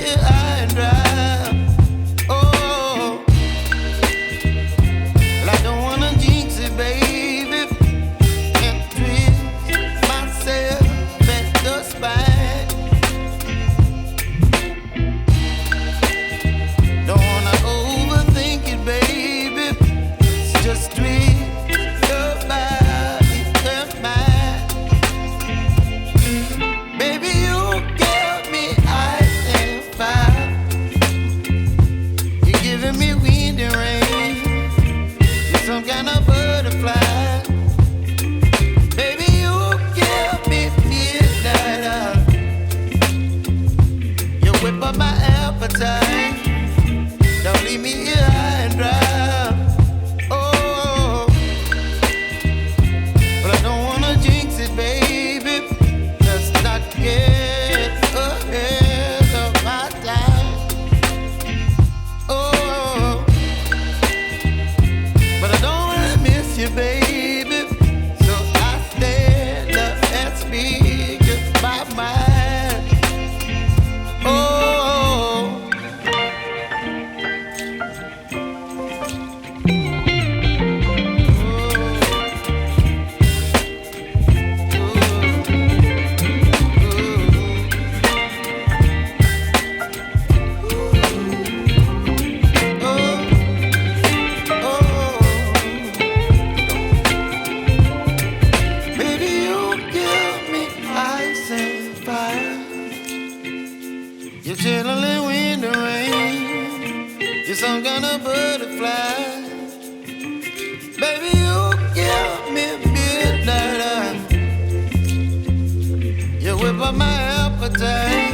here high and dry. Oh, well, I don't wanna jinx it, baby, and twist myself at the spine. Don't wanna overthink it, baby. It's just twist your body and mine. Baby, you give me ice and fire. You're giving me wind and rain. You're some kind of butterfly. Baby, you give me midnight. You whip up my appetite. Don't leave me here high and dry. Oh, but I don't wanna jinx it, baby. Let's not get ahead of my time. Oh, but I don't wanna miss you, baby. So I stand up and speak just my mind. Oh. Baby, you give me ice and fire. You're chilling wind and rain. You're some kind of butterfly. Baby, you give me midnight. You whip up my appetite.